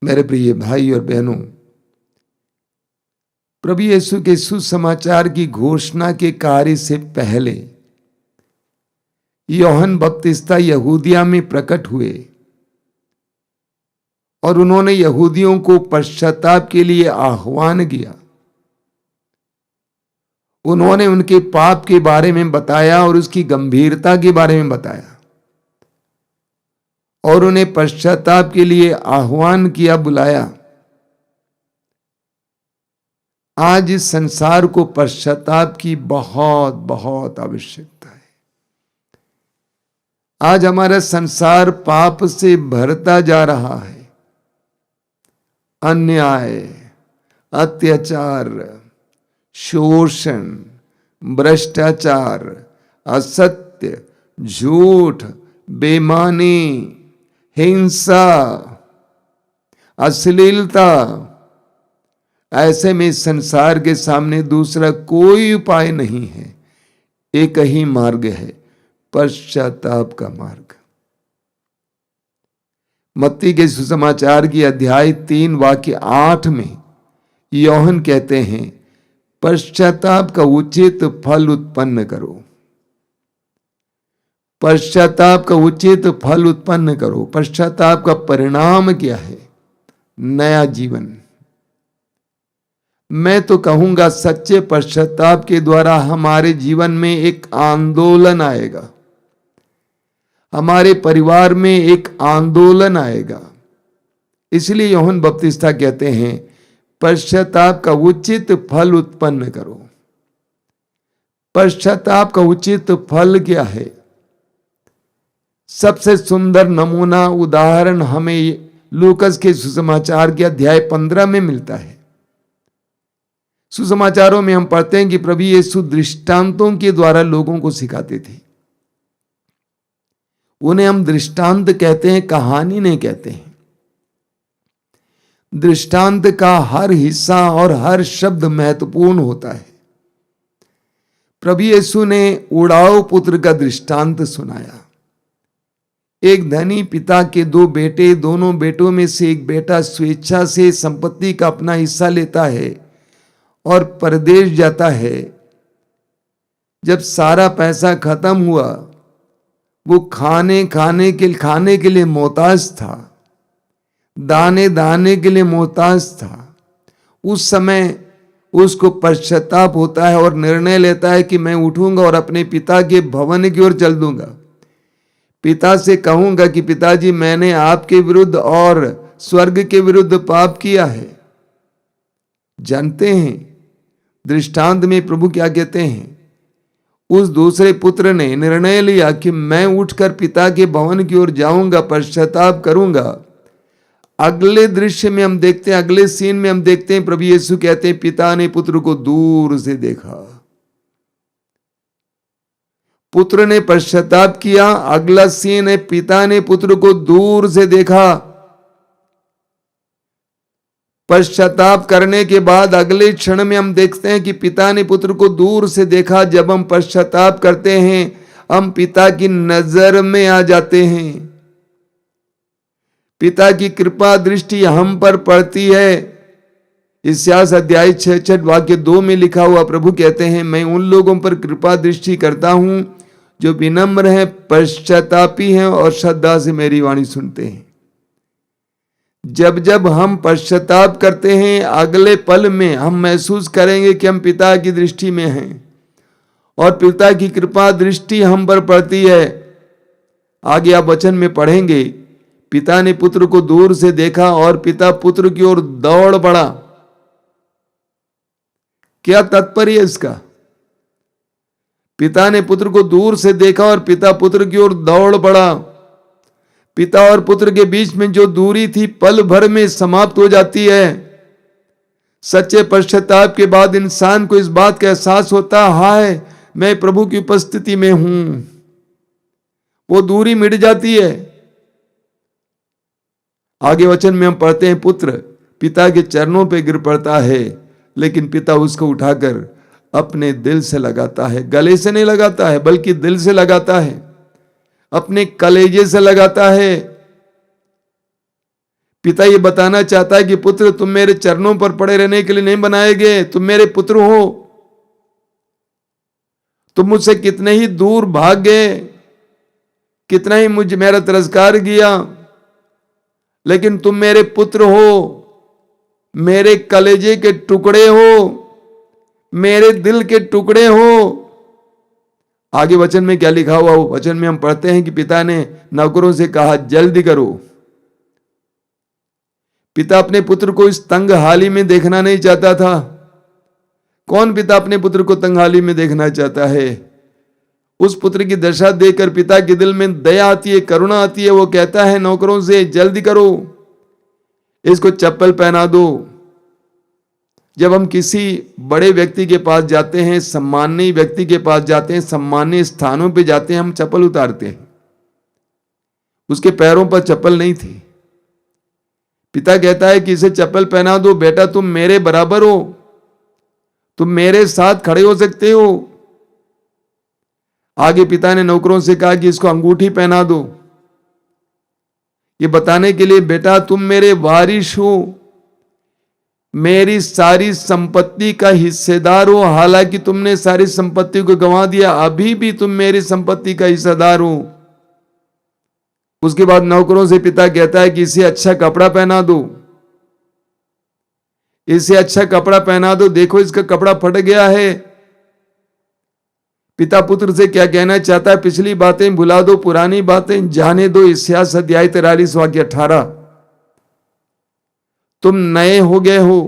मेरे प्रिय भाई और बहनों, प्रभु यीशु के सुसमाचार की घोषणा के कार्य से पहले यूहन्ना बपतिस्ता यहूदिया में प्रकट हुए और उन्होंने यहूदियों को पश्चाताप के लिए आह्वान किया। उन्होंने उनके पाप के बारे में बताया और उसकी गंभीरता के बारे में बताया और उन्हें पश्चाताप के लिए आह्वान किया, बुलाया। आज इस संसार को पश्चाताप की बहुत बहुत आवश्यकता है। आज हमारा संसार पाप से भरता जा रहा है। अन्याय, अत्याचार, शोषण, भ्रष्टाचार, असत्य, झूठ, बेईमानी, हिंसा, अश्लीलता, ऐसे में संसार के सामने दूसरा कोई उपाय नहीं है। एक ही मार्ग है, पश्चाताप का मार्ग। मत्ती के सुसमाचार की अध्याय 3 वाक्य 8 में यूहन्ना कहते हैं, पश्चाताप का उचित फल उत्पन्न करो। पश्चाताप का उचित फल उत्पन्न करो। पश्चाताप का परिणाम क्या है? नया जीवन। मैं तो कहूंगा सच्चे पश्चाताप के द्वारा हमारे जीवन में एक आंदोलन आएगा, हमारे परिवार में एक आंदोलन आएगा। इसलिए यूहन्ना बपतिस्ता कहते हैं, पश्चाताप का उचित फल उत्पन्न करो। पश्चाताप का उचित फल क्या है? सबसे सुंदर नमूना उदाहरण हमें लूकस के सुसमाचार के अध्याय 15 में मिलता है। सुसमाचारों में हम पढ़ते हैं कि प्रभु यीशु दृष्टांतों के द्वारा लोगों को सिखाते थे। उन्हें हम दृष्टांत कहते हैं, कहानी नहीं कहते हैं। दृष्टांत का हर हिस्सा और हर शब्द महत्वपूर्ण होता है। प्रभु यीशु ने उड़ाऊ पुत्र का दृष्टांत सुनाया। एक धनी पिता के 2 बेटे, दोनों बेटों में से एक बेटा स्वेच्छा से संपत्ति का अपना हिस्सा लेता है और परदेश जाता है। जब सारा पैसा खत्म हुआ, वो खाने के लिए मोहताज था, दाने दाने के लिए मोहताज था। उस समय उसको पश्चाताप होता है और निर्णय लेता है कि मैं उठूंगा और अपने पिता के भवन की ओर चल दूंगा। पिता से कहूंगा कि पिताजी, मैंने आपके विरुद्ध और स्वर्ग के विरुद्ध पाप किया है। जानते हैं दृष्टांत में प्रभु क्या कहते हैं? उस दूसरे पुत्र ने निर्णय लिया कि मैं उठकर पिता के भवन की ओर जाऊंगा, पश्चाताप करूंगा। अगले दृश्य में हम देखते हैं, अगले सीन में हम देखते हैं, प्रभु यीशु कहते हैं, पिता ने पुत्र को दूर से देखा। पुत्र ने पश्चाताप किया। अगला सीन है, पिता ने पुत्र को दूर से देखा। पश्चाताप करने के बाद अगले क्षण में हम देखते हैं कि पिता ने पुत्र को दूर से देखा। जब हम पश्चाताप करते हैं, हम पिता की नजर में आ जाते हैं। पिता की कृपा दृष्टि हम पर पड़ती है। इस्यास अध्याय 66 वाक्य 2 में लिखा हुआ प्रभु कहते हैं, मैं उन लोगों पर कृपा दृष्टि करता हूं जो विनम्र हैं, पश्चातापी हैं और श्रद्धा से मेरी वाणी सुनते हैं। जब जब हम पश्चाताप करते हैं, अगले पल में हम महसूस करेंगे कि हम पिता की दृष्टि में हैं और पिता की कृपा दृष्टि हम पर पड़ती है। आगे आप वचन में पढ़ेंगे, पिता ने पुत्र को दूर से देखा और पिता पुत्र की ओर दौड़ पड़ा। क्या तात्पर्य है इसका? पिता ने पुत्र को दूर से देखा और पिता पुत्र की ओर दौड़ पड़ा। पिता और पुत्र के बीच में जो दूरी थी पल भर में समाप्त हो जाती है। सच्चे पश्चाताप के बाद इंसान को इस बात का एहसास होता है, हाय मैं प्रभु की उपस्थिति में हूं। वो दूरी मिट जाती है। आगे वचन में हम पढ़ते हैं, पुत्र पिता के चरणों पे गिर पड़ता है, लेकिन पिता उसको उठाकर अपने दिल से लगाता है। गले से नहीं लगाता है, बल्कि दिल से लगाता है, अपने कलेजे से लगाता है। पिता ये बताना चाहता है कि पुत्र, तुम मेरे चरणों पर पड़े रहने के लिए नहीं बनाए गए, तुम मेरे पुत्र हो। तुम मुझसे कितने ही दूर भाग गए, कितना ही मेरा तिरस्कार किया, लेकिन तुम मेरे पुत्र हो, मेरे कलेजे के टुकड़े हो, मेरे दिल के टुकड़े हो। आगे वचन में क्या लिखा हुआ? वचन में हम पढ़ते हैं कि पिता ने नौकरों से कहा, जल्दी करो। पिता अपने पुत्र को इस तंग हाली में देखना नहीं चाहता था। कौन पिता अपने पुत्र को तंग हाली में देखना चाहता है? उस पुत्र की दशा देखकर पिता के दिल में दया आती है, करुणा आती है। वो कहता है नौकरों से, जल्दी करो, इसको चप्पल पहना दो। जब हम किसी बड़े व्यक्ति के पास जाते हैं, सम्माननीय व्यक्ति के पास जाते हैं, सम्माननीय स्थानों पे जाते हैं, हम चप्पल उतारते हैं। उसके पैरों पर चप्पल नहीं थी। पिता कहता है कि इसे चप्पल पहना दो। बेटा, तुम मेरे बराबर हो, तुम मेरे साथ खड़े हो सकते हो। आगे पिता ने नौकरों से कहा कि इसको अंगूठी पहना दो, ये बताने के लिए, बेटा तुम मेरे वारिस हो, मेरी सारी संपत्ति का हिस्सेदार हो। हालांकि तुमने सारी संपत्ति को गंवा दिया, अभी भी तुम मेरी संपत्ति का हिस्सेदार हो। उसके बाद नौकरों से पिता कहता है कि इसे अच्छा कपड़ा पहना दो, इसे अच्छा कपड़ा पहना दो, देखो इसका कपड़ा फट गया है। पिता पुत्र से क्या कहना चाहता है? पिछली बातें भुला दो, पुरानी बातें जाने दो। इस्यास अध्याय 43 वाक्य 18। तुम नए हो गए हो,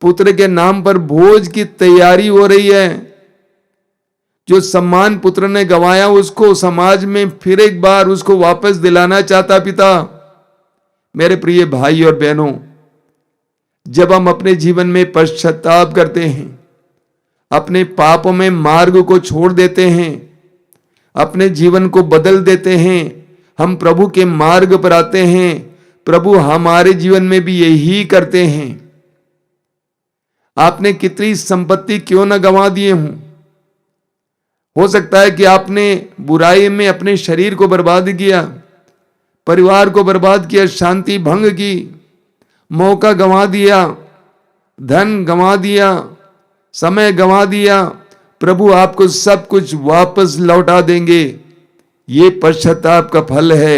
पुत्र के नाम पर भोज की तैयारी हो रही है। जो सम्मान पुत्र ने गंवाया, उसको समाज में फिर एक बार उसको वापस दिलाना चाहता पिता। मेरे प्रिय भाई और बहनों, जब हम अपने जीवन में पश्चाताप करते हैं, अपने पापों में मार्ग को छोड़ देते हैं, अपने जीवन को बदल देते हैं, हम प्रभु के मार्ग पर आते हैं, प्रभु हमारे जीवन में भी यही करते हैं। आपने कितनी संपत्ति क्यों न गंवा दिए हों। हो सकता है कि आपने बुराई में अपने शरीर को बर्बाद किया, परिवार को बर्बाद किया, शांति भंग की, मौका गंवा दिया, धन गंवा दिया, समय गंवा दिया। प्रभु आपको सब कुछ वापस लौटा देंगे। ये पश्चाताप का फल है।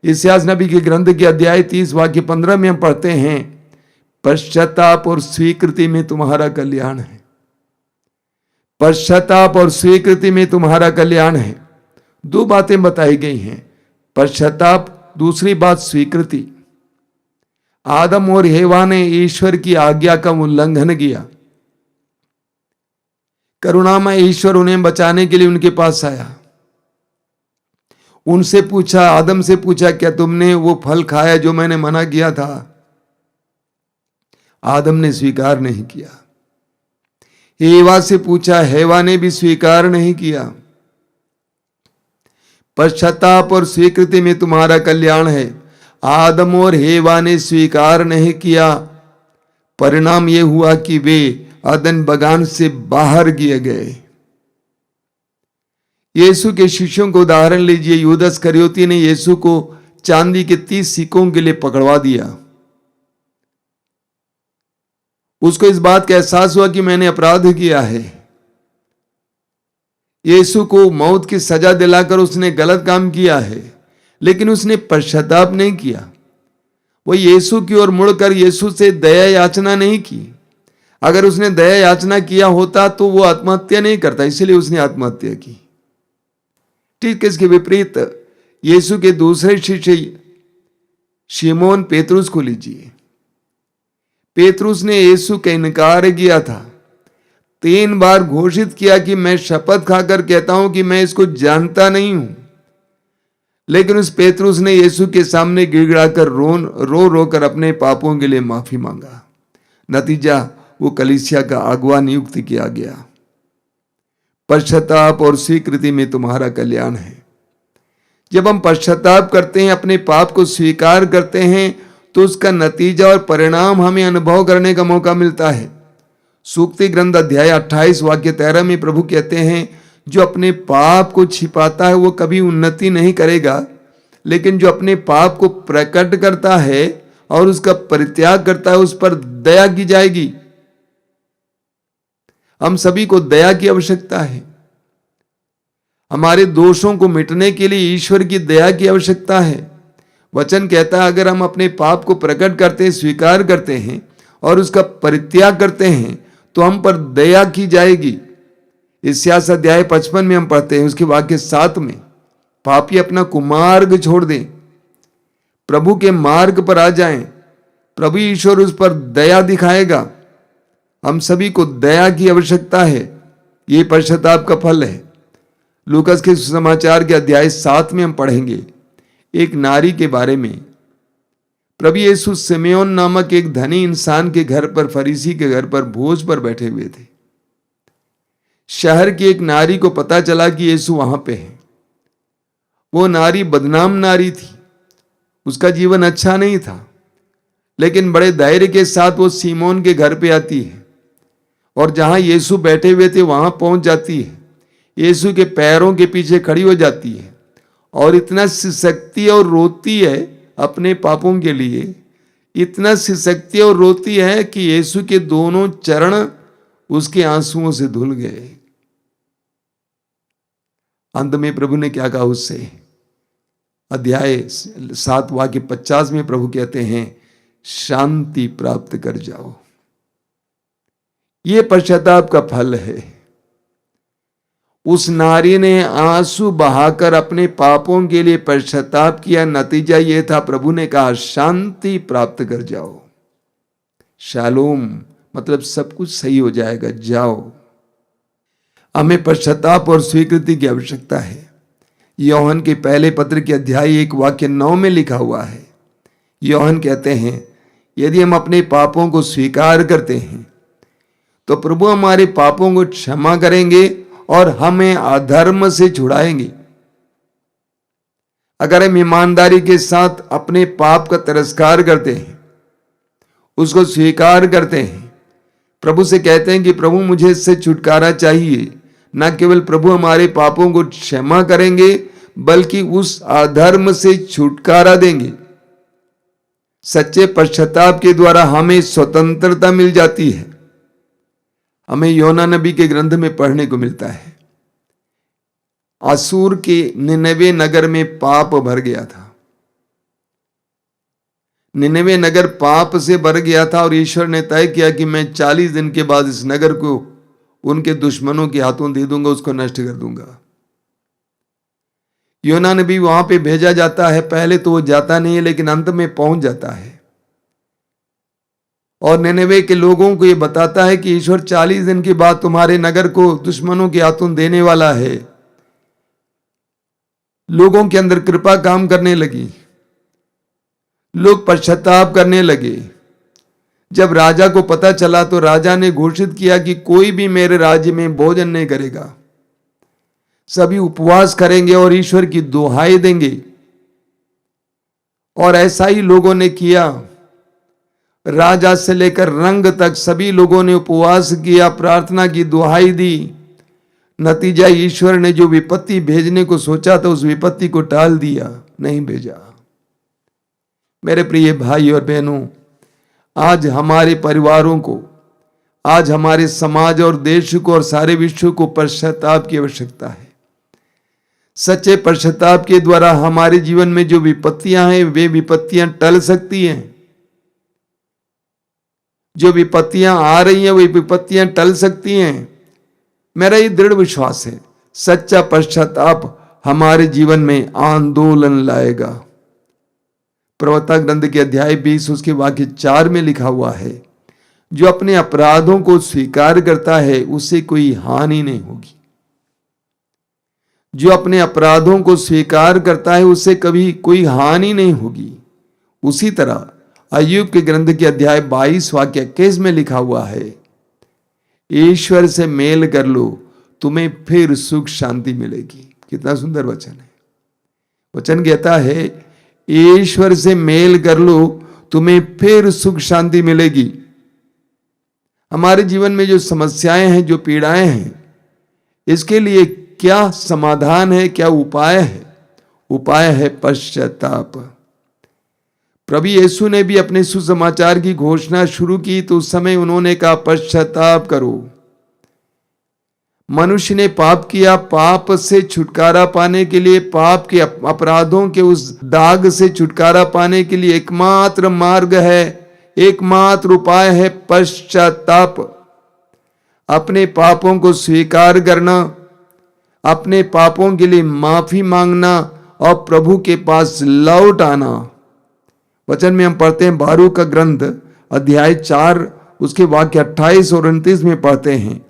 इस्यास नबी के ग्रंथ के अध्याय 30 वाक्य 15 में हम पढ़ते हैं, पश्चाताप और स्वीकृति में तुम्हारा कल्याण है। पश्चाताप और स्वीकृति में तुम्हारा कल्याण है। दो बातें बताई गई हैं, पश्चाताप, दूसरी बात स्वीकृति। आदम और हेवा ने ईश्वर की आज्ञा का उल्लंघन किया। करुणामय ईश्वर उन्हें बचाने के लिए उनके पास आया। उनसे पूछा, आदम से पूछा, क्या तुमने वो फल खाया जो मैंने मना किया था? आदम ने स्वीकार नहीं किया। हेवा से पूछा, हेवा ने भी स्वीकार नहीं किया। पश्चाताप और स्वीकृति में तुम्हारा कल्याण है। आदम और हेवा ने स्वीकार नहीं किया। परिणाम यह हुआ कि वे अदन बगान से बाहर किए गए। यीशु के शिष्यों को उदाहरण लीजिए। यूदा इस्करियोती ने यीशु को चांदी के 30 सिक्कों के लिए पकड़वा दिया। उसको इस बात का एहसास हुआ कि मैंने अपराध किया है। यीशु को मौत की सजा दिलाकर उसने गलत काम किया है, लेकिन उसने पश्चाताप नहीं किया। वो यीशु की ओर मुड़कर यीशु से दया याचना नहीं की। अगर उसने दया याचना किया होता तो वो आत्महत्या नहीं करता, इसलिए उसने आत्महत्या की। ठीक इसके विपरीत यीशु के दूसरे शिष्य शिमोन पेतरुस को लीजिए। पेतरुस ने यीशु का इनकार किया था। 3 बार घोषित किया कि मैं शपथ खाकर कहता हूं कि मैं इसको जानता नहीं हूं। लेकिन उस पेतरुस ने यीशु के सामने गिड़गिड़ाकर रो रो कर अपने पापों के लिए माफी मांगा। नतीजा, वो कलीसिया का अगुवा नियुक्त किया गया। पश्चाताप और स्वीकृति में तुम्हारा कल्याण है। जब हम पश्चाताप करते हैं, अपने पाप को स्वीकार करते हैं, तो उसका नतीजा और परिणाम हमें अनुभव करने का मौका मिलता है। सूक्ति ग्रंथ अध्याय 28 वाक्य 13 में प्रभु कहते हैं, जो अपने पाप को छिपाता है वो कभी उन्नति नहीं करेगा, लेकिन जो अपने पाप को प्रकट करता है और उसका परित्याग करता है, उस पर दया की जाएगी। हम सभी को दया की आवश्यकता है। हमारे दोषों को मिटने के लिए ईश्वर की दया की आवश्यकता है। वचन कहता है अगर हम अपने पाप को प्रकट करते हैं, स्वीकार करते हैं और उसका परित्याग करते हैं तो हम पर दया की जाएगी। इस्यास अध्याय 55 में हम पढ़ते हैं, उसके वाक्य 7 में, पापी अपना कुमार्ग छोड़ दें, प्रभु के मार्ग पर आ जाएं, प्रभु ईश्वर उस पर दया दिखाएगा। हम सभी को दया की आवश्यकता है। ये पश्चाताप का फल है। लूकास के सुसमाचार के अध्याय 7 में हम पढ़ेंगे एक नारी के बारे में। प्रभु यीशु सिमेयोन नामक एक धनी इंसान के घर पर, फरीसी के घर पर भोज पर बैठे हुए थे। शहर की एक नारी को पता चला कि यीशु वहां पे है। वो नारी बदनाम नारी थी, उसका जीवन अच्छा नहीं था, लेकिन बड़े धैर्य के साथ वो सीमोन के घर पे आती है और जहां यीशु बैठे हुए थे वहां पहुंच जाती है। यीशु के पैरों के पीछे खड़ी हो जाती है और इतना सिसकती और रोती है अपने पापों के लिए, इतना सिसकती और रोती है कि यीशु के दोनों चरण उसके आंसुओं से धुल गए। अंत में प्रभु ने क्या कहा उससे? अध्याय 7 वाक्य 50 में प्रभु कहते हैं, शांति प्राप्त कर जाओ। ये पश्चाताप का फल है। उस नारी ने आंसू बहाकर अपने पापों के लिए पश्चाताप किया। नतीजा यह था, प्रभु ने कहा शांति प्राप्त कर जाओ। शालोम मतलब सब कुछ सही हो जाएगा, जाओ। हमें पश्चाताप और स्वीकृति की आवश्यकता है। योहन के पहले पत्र के अध्याय 1 वाक्य 9 में लिखा हुआ है। योहन कहते हैं, यदि हम अपने पापों को स्वीकार करते हैं तो प्रभु हमारे पापों को क्षमा करेंगे और हमें अधर्म से छुड़ाएंगे। अगर हम ईमानदारी के साथ अपने पाप का तिरस्कार करते हैं, उसको स्वीकार करते हैं, प्रभु से कहते हैं कि प्रभु मुझे इससे छुटकारा चाहिए, न केवल प्रभु हमारे पापों को क्षमा करेंगे बल्कि उस अधर्म से छुटकारा देंगे। सच्चे पश्चाताप के द्वारा हमें स्वतंत्रता मिल जाती है। हमें योना नबी के ग्रंथ में पढ़ने को मिलता है, असूर के निनवे नगर में पाप भर गया था। निनवे नगर पाप से भर गया था और ईश्वर ने तय किया कि मैं 40 दिन के बाद इस नगर को उनके दुश्मनों के हाथों दे दूंगा, उसको नष्ट कर दूंगा। योना नबी वहां पे भेजा जाता है। पहले तो वो जाता नहीं है, लेकिन अंत में पहुंच जाता है और निनवे के लोगों को ये बताता है कि ईश्वर 40 दिन के बाद तुम्हारे नगर को दुश्मनों के हाथों देने वाला है। लोगों के अंदर कृपा काम करने लगी, लोग पश्चाताप करने लगे। जब राजा को पता चला तो राजा ने घोषित किया कि कोई भी मेरे राज्य में भोजन नहीं करेगा, सभी उपवास करेंगे और ईश्वर की दुहाई देंगे। और ऐसा ही लोगों ने किया। राजा से लेकर रंग तक सभी लोगों ने उपवास किया, प्रार्थना की, दुहाई दी। नतीजा, ईश्वर ने जो विपत्ति भेजने को सोचा था उस विपत्ति को टाल दिया, नहीं भेजा। मेरे प्रिय भाई और बहनों, आज हमारे परिवारों को, आज हमारे समाज और देश को और सारे विश्व को पश्चाताप की आवश्यकता है। सच्चे पश्चाताप के द्वारा हमारे जीवन में जो विपत्तियां हैं वे विपत्तियां टल सकती हैं। जो विपत्तियां आ रही हैं वे विपत्तियां टल सकती हैं। मेरा ये दृढ़ विश्वास है, सच्चा पश्चाताप हमारे जीवन में आंदोलन लाएगा। प्रवक्ता ग्रंथ के अध्याय 20 उसके वाक्य 4 में लिखा हुआ है, जो अपने अपराधों को स्वीकार करता है उसे कोई हानि नहीं होगी। जो अपने अपराधों को स्वीकार करता है उससे कभी कोई हानि नहीं होगी। उसी तरह अय्यूब के ग्रंथ के अध्याय 22 वाक्य 21 में लिखा हुआ है, ईश्वर से मेल कर लो, तुम्हें फिर सुख शांति मिलेगी। कितना सुंदर वचन है। वचन कहता है, ईश्वर से मेल कर लो, तुम्हें फिर सुख शांति मिलेगी। हमारे जीवन में जो समस्याएं हैं, जो पीड़ाएं हैं, इसके लिए क्या समाधान है, क्या उपाय है, उपाय है पश्चाताप। प्रभु यीशु ने भी अपने सुसमाचार की घोषणा शुरू की तो उस समय उन्होंने कहा पश्चाताप करो। मनुष्य ने पाप किया, पाप से छुटकारा पाने के लिए, पाप के अपराधों के उस दाग से छुटकारा पाने के लिए एकमात्र मार्ग है, एकमात्र उपाय है पश्चाताप। अपने पापों को स्वीकार करना, अपने पापों के लिए माफी मांगना और प्रभु के पास लौट आना। वचन में हम पढ़ते हैं बारूक का ग्रंथ अध्याय 4 उसके वाक्य 28 और 29 में पढ़ते हैं,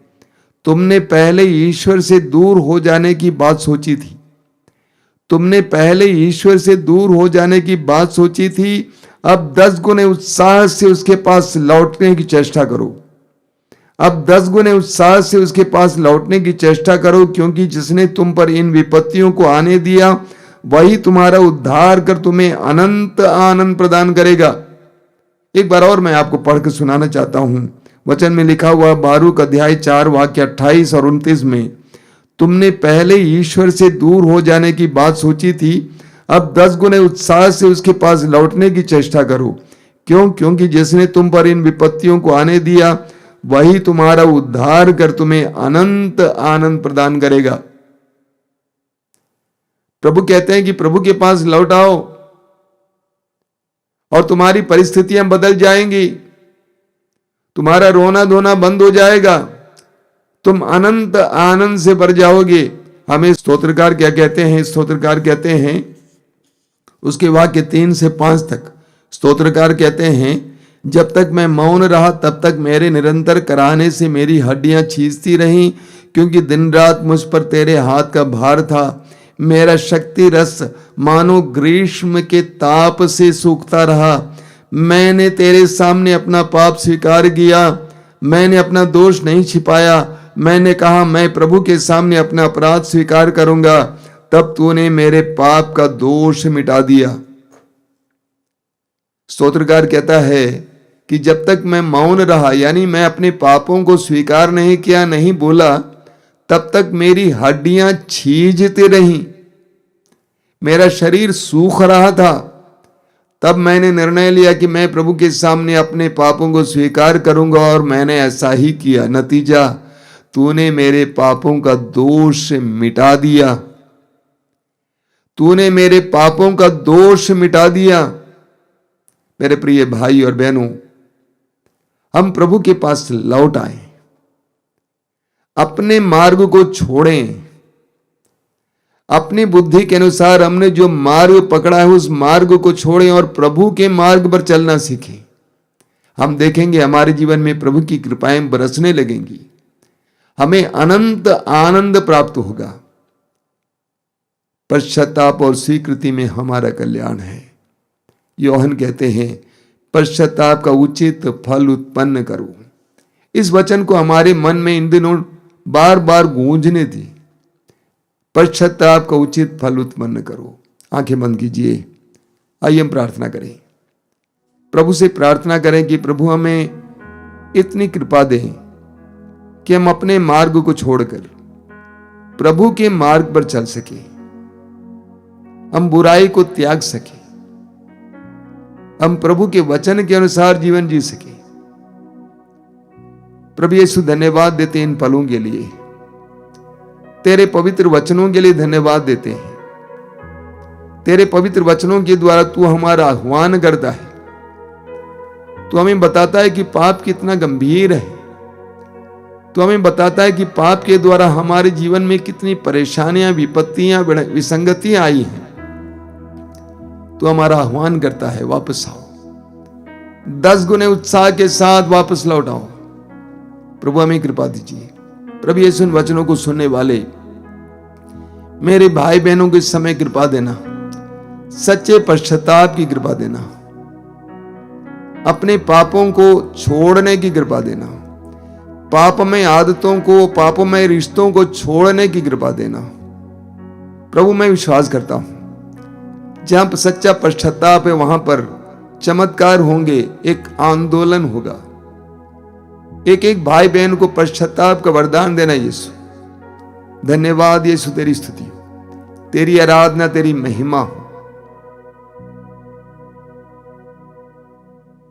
तुमने पहले ईश्वर से दूर हो जाने की बात सोची थी, तुमने पहले ईश्वर से दूर हो जाने की बात सोची थी, अब 10 गुने उत्साह से उसके पास लौटने की चेष्टा करो। अब 10 गुने उत्साह से उसके पास लौटने की चेष्टा करो, क्योंकि जिसने तुम पर इन विपत्तियों को आने दिया वही तुम्हारा उद्धार कर तुम्हें अनंत आनंद प्रदान करेगा। एक बार और मैं आपको पढ़ के सुनाना चाहता हूं। वचन में लिखा हुआ बारूक अध्याय 4 वाक्य 28 और 29 में, तुमने पहले ईश्वर से दूर हो जाने की बात सोची थी, अब 10 गुने उत्साह से उसके पास लौटने की चेष्टा करो। क्यों? क्योंकि जिसने तुम पर इन विपत्तियों को आने दिया वही तुम्हारा उद्धार कर तुम्हें अनंत आनंद प्रदान करेगा। प्रभु कहते हैं कि प्रभु के पास लौट आओ और तुम्हारी परिस्थितियां बदल जाएंगी, तुम्हारा रोना धोना बंद हो जाएगा, तुम अनंत आनंद से भर जाओगे। हमें स्तोत्रकार क्या कहते हैं? स्तोत्रकार कहते हैं उसके वाक्य 3 से 5 तक, स्तोत्रकार कहते हैं, जब तक मैं मौन रहा तब तक मेरे निरंतर कराहने से मेरी हड्डियां छींचती रहीं, क्योंकि दिन रात मुझ पर तेरे हाथ का भार था। मेरा शक्ति रस मानो ग्रीष्म के ताप से सूखता रहा। मैंने तेरे सामने अपना पाप स्वीकार किया, मैंने अपना दोष नहीं छिपाया। मैंने कहा मैं प्रभु के सामने अपना अपराध स्वीकार करूंगा, तब तूने मेरे पाप का दोष मिटा दिया। स्तोत्रकार कहता है कि जब तक मैं मौन रहा, यानी मैं अपने पापों को स्वीकार नहीं किया, नहीं बोला, तब तक मेरी हड्डियां छींचती रहीं, मेरा शरीर सूख रहा था। तब मैंने निर्णय लिया कि मैं प्रभु के सामने अपने पापों को स्वीकार करूंगा और मैंने ऐसा ही किया। नतीजा, तूने मेरे पापों का दोष मिटा दिया, तूने मेरे पापों का दोष मिटा दिया। मेरे प्रिय भाई और बहनों, हम प्रभु के पास लौट आए, अपने मार्ग को छोड़ें। अपनी बुद्धि के अनुसार हमने जो मार्ग पकड़ा है उस मार्ग को छोड़ें और प्रभु के मार्ग पर चलना सीखें। हम देखेंगे हमारे जीवन में प्रभु की कृपाएं बरसने लगेंगी, हमें अनंत आनंद प्राप्त होगा। पश्चाताप और स्वीकृति में हमारा कल्याण है। योहन कहते हैं पश्चाताप का उचित फल उत्पन्न करो। इस वचन को हमारे मन में इन दिनों बार बार गूंजने दी। पश्चाताप का उचित फल उत्पन्न करो। आंखें बंद कीजिए, आइए हम प्रार्थना करें। प्रभु से प्रार्थना करें कि प्रभु हमें इतनी कृपा दें कि हम अपने मार्ग को छोड़कर प्रभु के मार्ग पर चल सके, हम बुराई को त्याग सके, हम प्रभु के वचन के अनुसार जीवन जी सके। प्रभु यीशु धन्यवाद देते इन पलों के लिए, तेरे पवित्र वचनों के लिए धन्यवाद देते हैं। तेरे पवित्र वचनों के द्वारा तू हमारा आह्वान करता है, तू हमें बताता है कि पाप कितना गंभीर है, तू हमें बताता है कि पाप के द्वारा हमारे जीवन में कितनी परेशानियां, विपत्तियां, विसंगतियां आई हैं। तू हमारा आह्वान करता है, वापस आओ, 10 गुने उत्साह के साथ वापस लौट आओ। प्रभु हमें कृपा दीजिए। प्रभु यीशु इन वचनों को सुनने वाले मेरे भाई बहनों को इस समय कृपा देना, सच्चे पश्चाताप की कृपा देना, अपने पापों को छोड़ने की कृपा देना, पापमय आदतों को, पापमय रिश्तों को छोड़ने की कृपा देना। प्रभु मैं विश्वास करता हूं जहां पर सच्चा पश्चाताप है वहां पर चमत्कार होंगे, एक आंदोलन होगा। एक एक भाई बहन को पश्चाताप का वरदान देना। यीशु धन्यवाद, यीशु तेरी स्तुति। तेरी आराधना, तेरी महिमा हो।